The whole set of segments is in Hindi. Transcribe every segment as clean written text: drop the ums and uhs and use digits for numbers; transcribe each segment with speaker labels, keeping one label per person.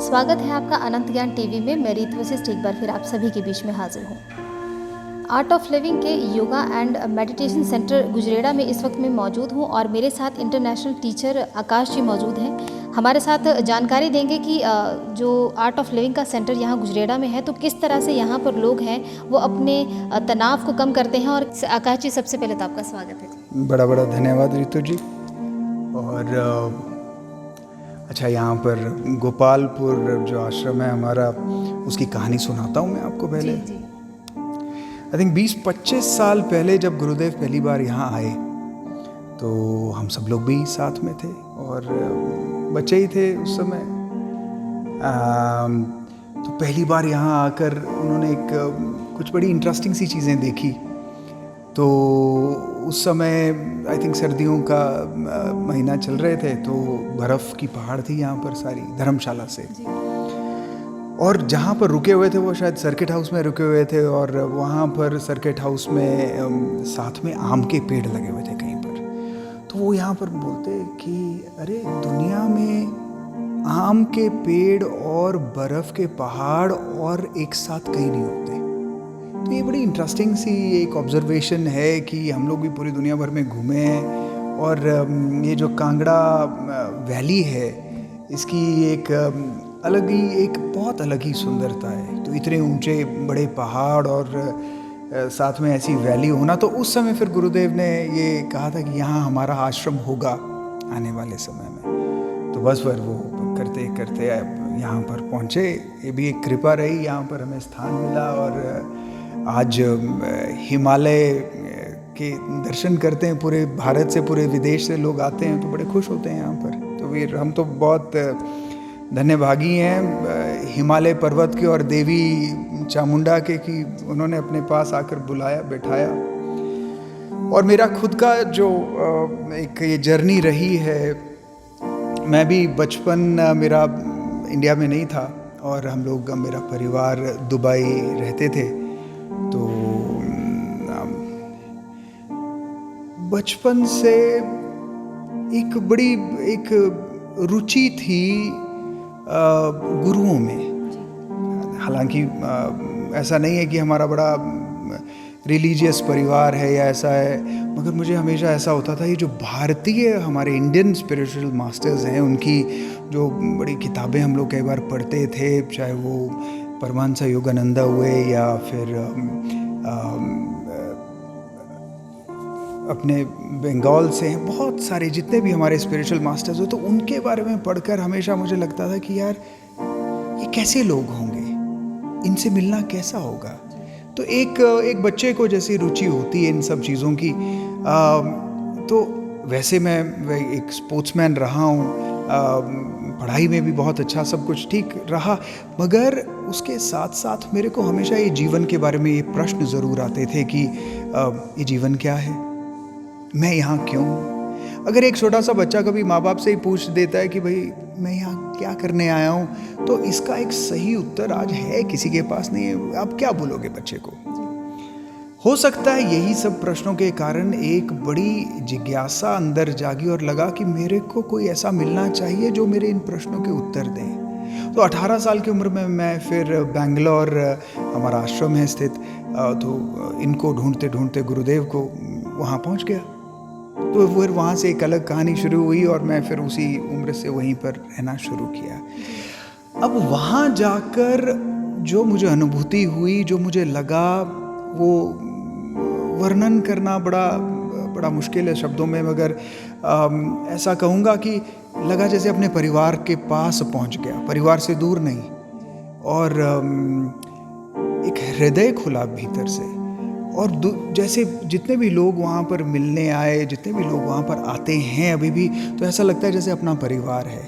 Speaker 1: स्वागत है आपका अनंत ज्ञान टीवी में। मैं रीत वशिष्ठ एक बार फिर आप सभी के बीच में हाजिर हूँ। आर्ट ऑफ लिविंग के योगा एंड मेडिटेशन सेंटर गुजरेड़ा में इस वक्त मैं मौजूद हूँ और मेरे साथ इंटरनेशनल टीचर आकाश जी मौजूद हैं। हमारे साथ जानकारी देंगे कि जो आर्ट ऑफ लिविंग का सेंटर यहाँ गुजरेड़ा में है तो किस तरह से यहाँ पर लोग हैं वो अपने तनाव को कम करते हैं। और आकाश जी, सबसे पहले तो आपका स्वागत है।
Speaker 2: बड़ा बड़ा धन्यवाद रितु जी। और अच्छा, यहाँ पर गोपालपुर जो आश्रम है हमारा, उसकी कहानी सुनाता हूँ मैं आपको। पहले आई थिंक 20-25 साल पहले जब गुरुदेव पहली बार यहाँ आए तो हम सब लोग भी साथ में थे और बच्चे ही थे उस समय। तो पहली बार यहाँ आकर उन्होंने कुछ बड़ी इंटरेस्टिंग सी चीज़ें देखी। तो उस समय आई थिंक सर्दियों का महीना चल रहे थे, तो बर्फ़ की पहाड़ थी यहाँ पर सारी धर्मशाला से। और जहाँ पर रुके हुए थे वो शायद सर्किट हाउस में रुके हुए थे, और वहाँ पर सर्किट हाउस में साथ में आम के पेड़ लगे हुए थे कहीं पर। तो वो यहाँ पर बोलते कि अरे, दुनिया में आम के पेड़ और बर्फ़ के पहाड़ और एक साथ कहीं नहीं होते। तो ये बड़ी इंटरेस्टिंग सी एक ऑब्जर्वेशन है कि हम लोग भी पूरी दुनिया भर में घूमे हैं, और ये जो कांगड़ा वैली है इसकी एक बहुत अलग ही सुंदरता है। तो इतने ऊंचे बड़े पहाड़ और साथ में ऐसी वैली होना, तो उस समय फिर गुरुदेव ने ये कहा था कि यहाँ हमारा आश्रम होगा आने वाले समय में। तो बस फिर वो करते करते यहाँ पर पहुँचे। ये भी एक कृपा रही, यहाँ पर हमें स्थान मिला और आज हिमालय के दर्शन करते हैं। पूरे भारत से, पूरे विदेश से लोग आते हैं, तो बड़े खुश होते हैं यहाँ पर। तो फिर हम तो बहुत धन्यभागी हैं हिमालय पर्वत के और देवी चामुंडा के कि उन्होंने अपने पास आकर बुलाया, बैठाया। और मेरा खुद का जो एक ये जर्नी रही है, मैं भी बचपन मेरा इंडिया में नहीं था और हम लोग, मेरा परिवार दुबई रहते थे। तो बचपन से एक बड़ी रुचि थी गुरुओं में। हालांकि ऐसा नहीं है कि हमारा बड़ा रिलीजियस परिवार है या ऐसा है, मगर मुझे हमेशा ऐसा होता था, ये जो भारतीय हमारे इंडियन स्पिरिचुअल मास्टर्स हैं, उनकी जो बड़ी किताबें हम लोग कई बार पढ़ते थे, चाहे वो परमहंस योगानंदा हुए या फिर अपने बंगाल से हैं, बहुत सारे जितने भी हमारे स्पिरिचुअल मास्टर्स हो, तो उनके बारे में पढ़कर हमेशा मुझे लगता था कि यार, ये कैसे लोग होंगे, इनसे मिलना कैसा होगा। तो एक बच्चे को जैसी रुचि होती है इन सब चीज़ों की, तो वैसे मैं एक स्पोर्ट्समैन रहा हूँ, पढ़ाई में भी बहुत अच्छा सब कुछ ठीक रहा, मगर उसके साथ साथ मेरे को हमेशा ये जीवन के बारे में ये प्रश्न ज़रूर आते थे कि ये जीवन क्या है, मैं यहाँ क्यों हूँ। अगर एक छोटा सा बच्चा कभी माँ बाप से ही पूछ देता है कि भाई मैं यहाँ क्या करने आया हूँ, तो इसका एक सही उत्तर आज है किसी के पास नहीं है। आप क्या बोलोगे बच्चे को? हो सकता है यही सब प्रश्नों के कारण एक बड़ी जिज्ञासा अंदर जागी और लगा कि मेरे को कोई ऐसा मिलना चाहिए जो मेरे इन प्रश्नों के उत्तर दे। तो 18 साल की उम्र में मैं फिर बेंगलोर, हमारा आश्रम है स्थित, तो इनको ढूंढते ढूंढते गुरुदेव को वहाँ पहुँच गया। तो फिर वहाँ से एक अलग कहानी शुरू हुई और मैं फिर उसी उम्र से वहीं पर रहना शुरू किया। अब वहाँ जाकर जो मुझे अनुभूति हुई, जो मुझे लगा, वो वर्णन करना बड़ा मुश्किल है शब्दों में, मगर ऐसा कहूँगा कि लगा जैसे अपने परिवार के पास पहुँच गया, परिवार से दूर नहीं, और एक हृदय खुला भीतर से। और जैसे जितने भी लोग वहाँ पर मिलने आए, जितने भी लोग वहाँ पर आते हैं अभी भी, तो ऐसा लगता है जैसे अपना परिवार है।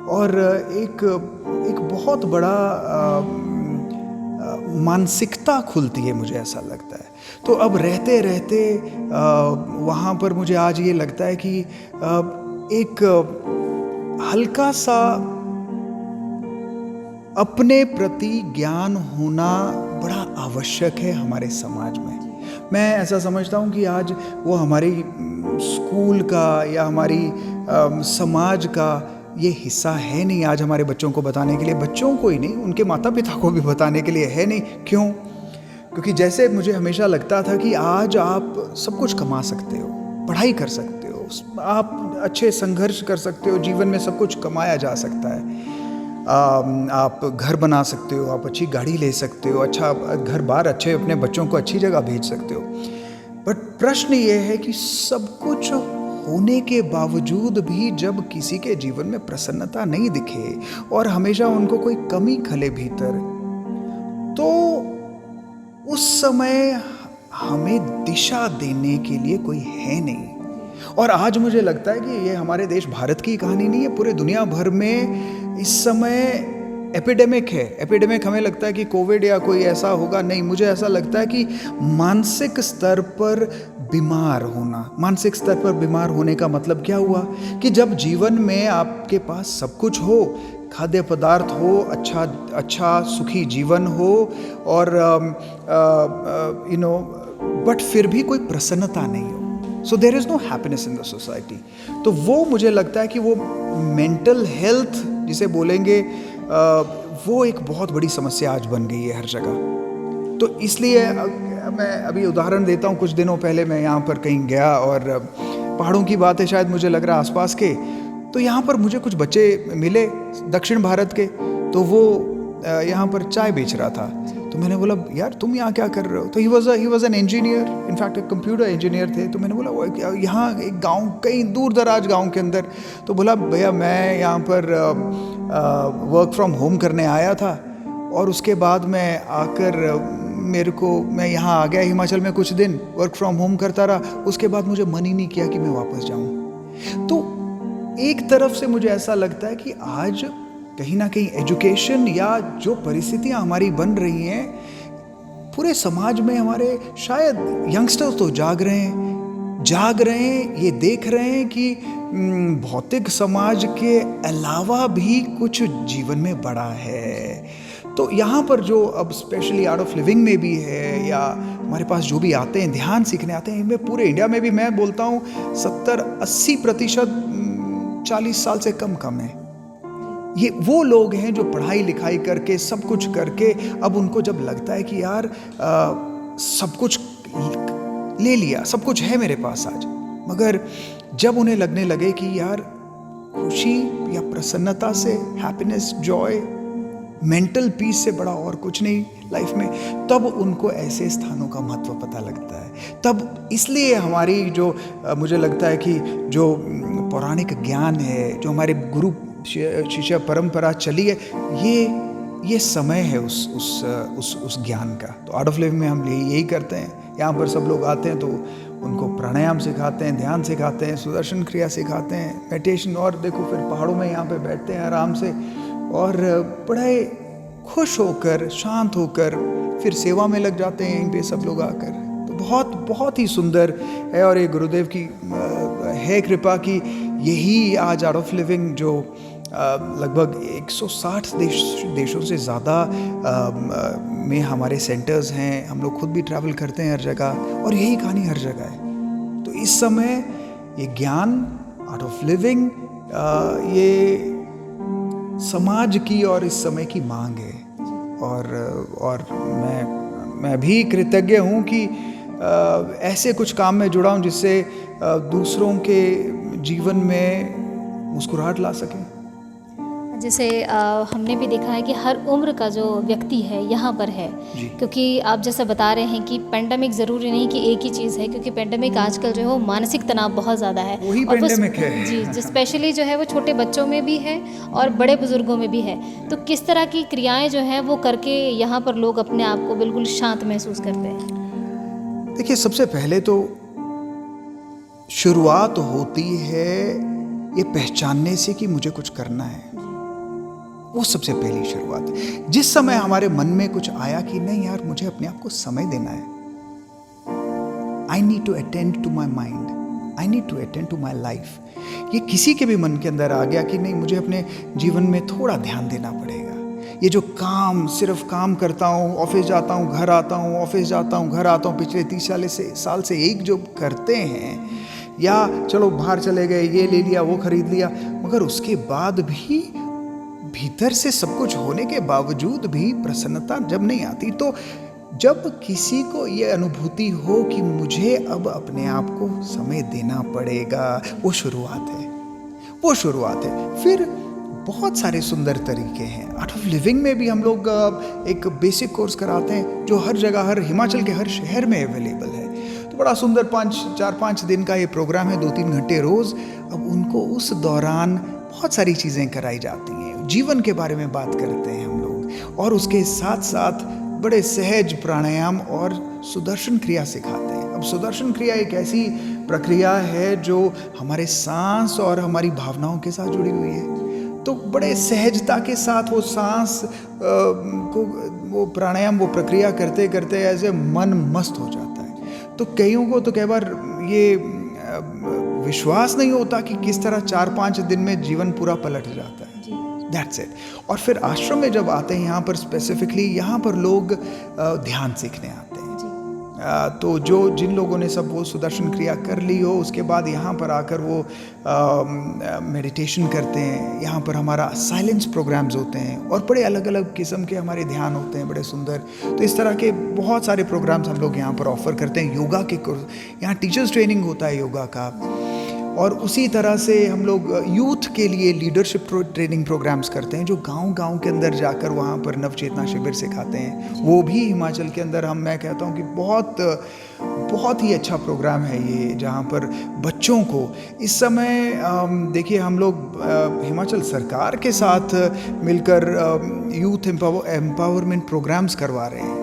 Speaker 2: और एक बहुत बड़ा मानसिकता खुलती है, मुझे ऐसा लगता है। तो अब रहते रहते वहाँ पर मुझे आज ये लगता है कि एक हल्का सा अपने प्रति ज्ञान होना बड़ा आवश्यक है हमारे समाज में। मैं ऐसा समझता हूँ कि आज वो हमारी स्कूल का या हमारी समाज का ये हिस्सा है नहीं आज हमारे बच्चों को बताने के लिए, बच्चों को ही नहीं, उनके माता पिता को भी बताने के लिए है नहीं। क्यों? क्योंकि जैसे मुझे हमेशा लगता था कि आज आप सब कुछ कमा सकते हो, पढ़ाई कर सकते हो, आप अच्छे संघर्ष कर सकते हो, जीवन में सब कुछ कमाया जा सकता है, आप घर बना सकते हो, आप अच्छी गाड़ी ले सकते हो, अच्छा घर बार अच्छे अपने बच्चों को अच्छी जगह भेज सकते हो। बट प्रश्न ये है कि सब कुछ होने के बावजूद भी जब किसी के जीवन में प्रसन्नता नहीं दिखे और हमेशा उनको कोई कमी खले भीतर, तो उस समय हमें दिशा देने के लिए कोई है नहीं। और आज मुझे लगता है कि ये हमारे देश भारत की कहानी नहीं है, पूरे दुनिया भर में इस समय एपिडेमिक है। एपिडेमिक हमें लगता है कि कोविड या कोई ऐसा होगा, नहीं, मुझे ऐसा लगता है कि मानसिक स्तर पर बीमार होना। मानसिक स्तर पर बीमार होने का मतलब क्या हुआ कि जब जीवन में आपके पास सब कुछ हो, खाद्य पदार्थ हो, अच्छा सुखी जीवन हो और बट फिर भी कोई प्रसन्नता नहीं हो, so there is no happiness in the society. तो वो मुझे लगता है कि वो मेंटल हेल्थ जिसे बोलेंगे, वो एक बहुत बड़ी समस्या आज बन गई है हर जगह। तो इसलिए मैं अभी उदाहरण देता हूँ। कुछ दिनों पहले मैं यहाँ पर कहीं गया और पहाड़ों की बात है शायद, मुझे लग रहा है आसपास के, तो यहाँ पर मुझे कुछ बच्चे मिले दक्षिण भारत के, तो वो यहाँ पर चाय बेच रहा था। तो मैंने बोला, यार तुम यहाँ क्या कर रहे हो? तो he was an engineer, in fact एक कंप्यूटर इंजीनियर थे। तो मैंने बोला, यहाँ एक गांव, कहीं दूर दराज गांव के अंदर। तो बोला, भैया मैं यहाँ पर वर्क फ्रॉम होम करने आया था और उसके बाद मैं आकर मैं यहाँ आ गया हिमाचल में, कुछ दिन वर्क फ्रॉम होम करता रहा, उसके बाद मुझे मन ही नहीं किया कि मैं वापस जाऊँ। तो एक तरफ से मुझे ऐसा लगता है कि आज कहीं ना कहीं एजुकेशन या जो परिस्थितियां हमारी बन रही हैं पूरे समाज में, हमारे शायद यंगस्टर्स तो जाग रहे हैं, ये देख रहे हैं कि भौतिक समाज के अलावा भी कुछ जीवन में बड़ा है। तो यहाँ पर जो अब स्पेशली आर्ट ऑफ लिविंग में भी है, या हमारे पास जो भी आते हैं, ध्यान सीखने आते हैं, इनमें पूरे इंडिया में भी मैं बोलता हूँ 70-80% 40 साल से कम है। ये वो लोग हैं जो पढ़ाई लिखाई करके, सब कुछ करके, अब उनको जब लगता है कि यार सब कुछ ले लिया, सब कुछ है मेरे पास आज, मगर जब उन्हें लगने लगे कि यार खुशी या प्रसन्नता से, हैप्पीनेस, जॉय, मेंटल पीस से बड़ा और कुछ नहीं लाइफ में, तब उनको ऐसे स्थानों का महत्व पता लगता है। तब इसलिए हमारी जो मुझे लगता है कि जो पौराणिक ज्ञान है, जो हमारे गुरु शिष्य परंपरा चली है, ये समय है उस ज्ञान का। तो आर्ट ऑफ लिविंग में हम यही करते हैं। यहाँ पर सब लोग आते हैं तो उनको प्राणायाम सिखाते हैं, ध्यान सिखाते हैं, सुदर्शन क्रिया सिखाते हैं, मेडिटेशन, और देखो फिर पहाड़ों में यहाँ पे बैठते हैं आराम से और बड़े खुश होकर, शांत होकर फिर सेवा में लग जाते हैं यहीं पे सब लोग आकर। तो बहुत बहुत ही सुंदर है और ये गुरुदेव की है कृपा कि यही आज आर्ट ऑफ लिविंग जो लगभग 160 देशों से ज़्यादा में हमारे सेंटर्स हैं, हम लोग खुद भी ट्रैवल करते हैं हर जगह, और यही कहानी हर जगह है। तो इस समय ये ज्ञान, आर्ट ऑफ लिविंग, ये समाज की और इस समय की मांग है। और मैं भी कृतज्ञ हूँ कि ऐसे कुछ काम में जुड़ा हूँ जिससे दूसरों के जीवन में मुस्कुराहट ला सकें।
Speaker 1: जैसे हमने भी देखा है कि हर उम्र का जो व्यक्ति है यहाँ पर है, क्योंकि आप जैसा बता रहे हैं कि पेंडेमिक ज़रूरी नहीं कि एक ही चीज़ है, क्योंकि पेंडेमिक आजकल जो है वो मानसिक तनाव बहुत ज़्यादा है,
Speaker 2: वही पेंडेमिक है
Speaker 1: जी, जो स्पेशली जो है वो छोटे बच्चों में भी है और बड़े बुजुर्गों में भी है। तो किस तरह की क्रियाएँ जो हैं वो करके यहाँ पर लोग अपने आप को बिल्कुल शांत महसूस करते हैं?
Speaker 2: देखिए, सबसे पहले तो शुरुआत होती है ये पहचानने से कि मुझे कुछ करना है। वो सबसे पहली शुरुआत। जिस समय हमारे मन में कुछ आया कि नहीं यार, मुझे अपने आप को समय देना है, I need to attend to my mind, I need to attend to my life, ये किसी के भी मन के अंदर आ गया कि नहीं, मुझे अपने जीवन में थोड़ा ध्यान देना पड़ेगा। ये जो काम, सिर्फ काम करता हूँ, ऑफिस जाता हूँ, घर आता हूँ, ऑफिस जाता हूँ, घर आता हूँ, पिछले 30 साल से एक जो करते हैं, या चलो बाहर चले गए, ये ले लिया, वो खरीद लिया, मगर उसके बाद भी भीतर से सब कुछ होने के बावजूद भी प्रसन्नता जब नहीं आती, तो जब किसी को ये अनुभूति हो कि मुझे अब अपने आप को समय देना पड़ेगा, वो शुरुआत है, वो शुरुआत है। फिर बहुत सारे सुंदर तरीके हैं। आर्ट ऑफ लिविंग में भी हम लोग एक बेसिक कोर्स कराते हैं जो हर जगह, हर हिमाचल के हर शहर में अवेलेबल है। तो बड़ा सुंदर 4-5 दिन का ये प्रोग्राम है, 2-3 घंटे रोज़। अब उनको उस दौरान बहुत सारी चीज़ें कराई जाती हैं, जीवन के बारे में बात करते हैं हम लोग, और उसके साथ साथ बड़े सहज प्राणायाम और सुदर्शन क्रिया सिखाते हैं। अब सुदर्शन क्रिया एक ऐसी प्रक्रिया है जो हमारे सांस और हमारी भावनाओं के साथ जुड़ी हुई है। तो बड़े सहजता के साथ वो सांस को, वो प्राणायाम, वो प्रक्रिया करते करते ऐसे मन मस्त हो जाता है। तो कईयों को तो कई बार ये विश्वास नहीं होता कि किस तरह 4-5 दिन में जीवन पूरा पलट जाता है। That's it. और फिर आश्रम में जब आते हैं, यहाँ पर स्पेसिफिकली, यहाँ पर लोग ध्यान सीखने आते हैं। तो जिन लोगों ने सब वो सुदर्शन क्रिया कर ली हो, उसके बाद यहाँ पर आकर वो मेडिटेशन करते हैं। यहाँ पर हमारा साइलेंस प्रोग्राम्स होते हैं और बड़े अलग अलग किस्म के हमारे ध्यान होते हैं, बड़े सुंदर। तो इस तरह के बहुत सारे प्रोग्राम्स हम लोग यहाँ पर ऑफर करते हैं। योगा के कोर्स, यहाँ टीचर्स ट्रेनिंग होता है योगा का। और उसी तरह से हम लोग यूथ के लिए लीडरशिप ट्रेनिंग प्रोग्राम्स करते हैं, जो गांव-गांव के अंदर जाकर वहाँ पर नवचेतना शिविर सिखाते हैं। वो भी हिमाचल के अंदर मैं कहता हूँ कि बहुत ही अच्छा प्रोग्राम है ये, जहाँ पर बच्चों को इस समय देखिए, हम लोग हिमाचल सरकार के साथ मिलकर यूथ एम्पावरमेंट प्रोग्राम्स करवा रहे हैं।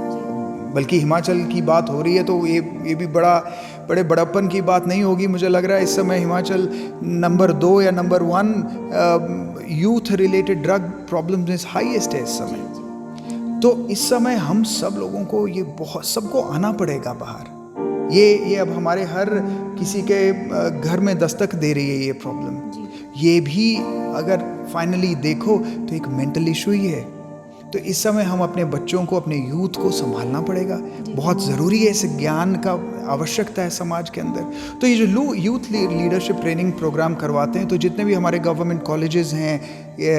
Speaker 2: बल्कि हिमाचल की बात हो रही है तो ये भी बड़े बड़प्पन की बात नहीं होगी। मुझे लग रहा है इस समय हिमाचल नंबर 2 या number 1 youth related drug problem में हाईएस्ट है इस समय। तो इस समय हम सब लोगों को सबको आना पड़ेगा बाहर। ये अब हमारे हर किसी के घर में दस्तक दे रही है ये प्रॉब्लम। ये भी अगर फाइनली देखो तो एक मेंटल इशू ही है। तो इस समय हम अपने बच्चों को, अपने यूथ को संभालना पड़ेगा। बहुत ज़रूरी है, इस ज्ञान का आवश्यकता है समाज के अंदर। तो ये जो यूथ लीडरशिप ट्रेनिंग प्रोग्राम करवाते हैं, तो जितने भी हमारे गवर्नमेंट कॉलेजेस हैं,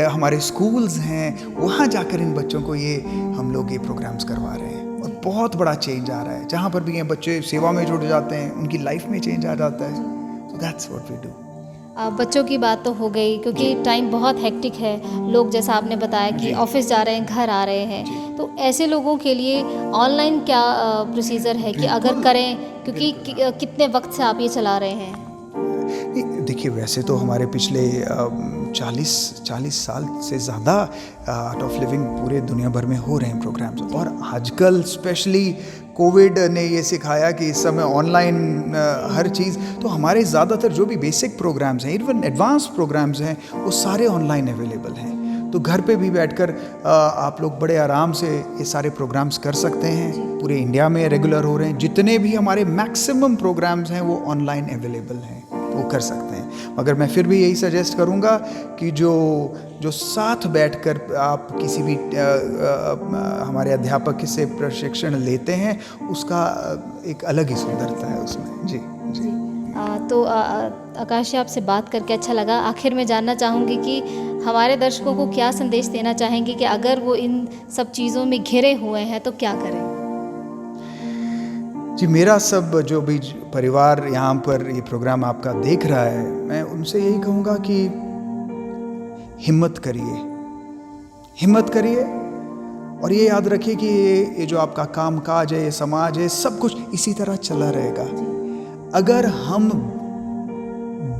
Speaker 2: हमारे स्कूल्स हैं, वहाँ जाकर इन बच्चों को ये हम लोग ये प्रोग्राम्स करवा रहे हैं। और बहुत बड़ा चेंज आ रहा है। जहाँ पर भी ये बच्चे सेवा में जुड़ जाते हैं, उनकी लाइफ में चेंज आ जाता है। तो दैट्स व्हाट वी डू।
Speaker 1: बच्चों की बात तो हो गई, क्योंकि टाइम बहुत हेक्टिक है। लोग, जैसा आपने बताया कि ऑफिस जा रहे हैं, घर आ रहे हैं, तो ऐसे लोगों के लिए ऑनलाइन क्या प्रोसीजर है कि अगर करें, क्योंकि कितने वक्त से आप ये चला रहे हैं?
Speaker 2: देखिए, वैसे तो हमारे पिछले 40 साल से ज़्यादा आर्ट ऑफ लिविंग पूरे दुनिया भर में हो रहे हैं प्रोग्राम्स। और आजकल स्पेशली कोविड ने ये सिखाया कि इस समय ऑनलाइन हर चीज़। तो हमारे ज़्यादातर जो भी बेसिक प्रोग्राम्स हैं, इवन एडवांस प्रोग्राम्स हैं, वो सारे ऑनलाइन अवेलेबल हैं। तो घर पे भी बैठकर आप लोग बड़े आराम से ये सारे प्रोग्राम्स कर सकते हैं। पूरे इंडिया में रेगुलर हो रहे हैं। जितने भी हमारे मैक्सिमम प्रोग्राम्स हैं वो ऑनलाइन अवेलेबल हैं, वो कर सकते हैं। मगर मैं फिर भी यही सजेस्ट करूँगा कि जो साथ बैठकर आप किसी भी हमारे अध्यापक से प्रशिक्षण लेते हैं, उसका एक अलग ही सुंदरता है उसमें। जी।
Speaker 1: तो आकाश जी, आपसे बात करके अच्छा लगा। आखिर में जानना चाहूँगी कि हमारे दर्शकों को क्या संदेश देना चाहेंगे कि अगर वो इन सब चीज़ों में घिरे हुए हैं तो क्या करें?
Speaker 2: जी, मेरा सब जो भी परिवार यहाँ पर ये प्रोग्राम आपका देख रहा है, मैं उनसे यही कहूँगा कि हिम्मत करिए और ये याद रखिए कि ये जो आपका काम काज है, ये समाज है, सब कुछ इसी तरह चला रहेगा। अगर हम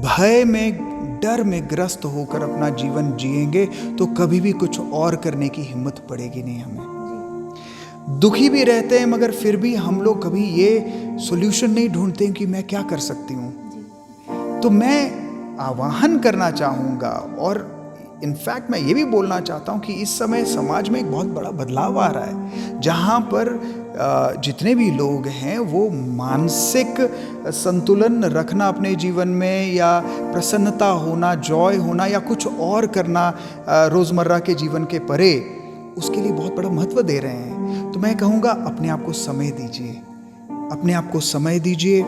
Speaker 2: भय में, डर में ग्रस्त होकर अपना जीवन जिएंगे तो कभी भी कुछ और करने की हिम्मत पड़ेगी नहीं हमें। दुखी भी रहते हैं, मगर फिर भी हम लोग कभी ये सॉल्यूशन नहीं ढूंढते कि मैं क्या कर सकती हूँ। तो मैं आह्वान करना चाहूँगा और इनफैक्ट मैं ये भी बोलना चाहता हूँ कि इस समय समाज में एक बहुत बड़ा बदलाव आ रहा है, जहाँ पर जितने भी लोग हैं वो मानसिक संतुलन रखना अपने जीवन में, या प्रसन्नता होना, जॉय होना, या कुछ और करना रोज़मर्रा के जीवन के परे, उसके लिए बहुत बड़ा महत्व दे रहे हैं। तो मैं कहूँगा, अपने आप को समय दीजिए।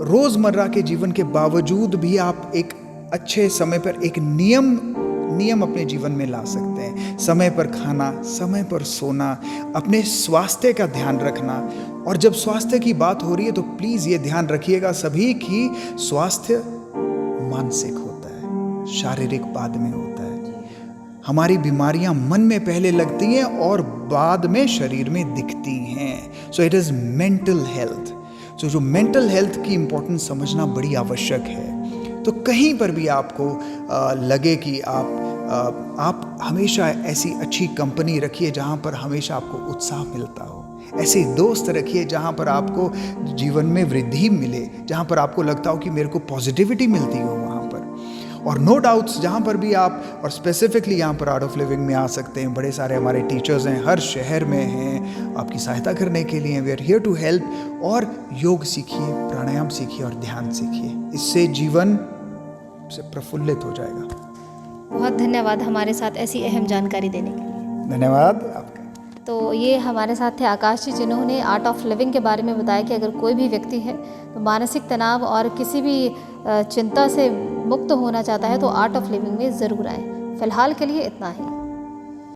Speaker 2: रोज़मर्रा के जीवन के बावजूद भी आप एक अच्छे समय पर एक नियम अपने जीवन में ला सकते हैं। समय पर खाना, समय पर सोना, अपने स्वास्थ्य का ध्यान रखना। और जब स्वास्थ्य की बात हो रही है तो प्लीज़ ये ध्यान रखिएगा सभी कि स्वास्थ्य मानसिक होता है, शारीरिक बाद में होता है। हमारी बीमारियां मन में पहले लगती हैं और बाद में शरीर में दिखती हैं। So it is mental health. So जो मेंटल हेल्थ की इम्पोर्टेंस समझना बड़ी आवश्यक है। तो कहीं पर भी आपको लगे कि आप हमेशा ऐसी अच्छी कंपनी रखिए जहाँ पर हमेशा आपको उत्साह मिलता हो। ऐसे दोस्त रखिए जहाँ पर आपको जीवन में वृद्धि मिले, जहाँ पर आपको लगता हो कि मेरे को पॉजिटिविटी मिलती हो वहाँ पर। और नो डाउट्स जहाँ पर भी आप, और स्पेसिफिकली यहाँ पर आर्ट ऑफ लिविंग में आ सकते हैं। बड़े सारे हमारे टीचर्स हैं, हर शहर में हैं, आपकी सहायता करने के लिए। We are here to help. और योग सीखिए, प्राणायाम सीखिए और ध्यान सीखिए। इससे जीवन से प्रफुल्लित हो जाएगा।
Speaker 1: बहुत धन्यवाद हमारे साथ ऐसी अहम जानकारी देने के लिए।
Speaker 2: धन्यवाद आपका।
Speaker 1: तो ये हमारे साथ थे आकाश जी, जिन्होंने आर्ट ऑफ लिविंग के बारे में बताया कि अगर कोई भी व्यक्ति है तो मानसिक तनाव और किसी भी चिंता से मुक्त होना चाहता है तो आर्ट ऑफ लिविंग में ज़रूर आए। फ़िलहाल के लिए इतना ही।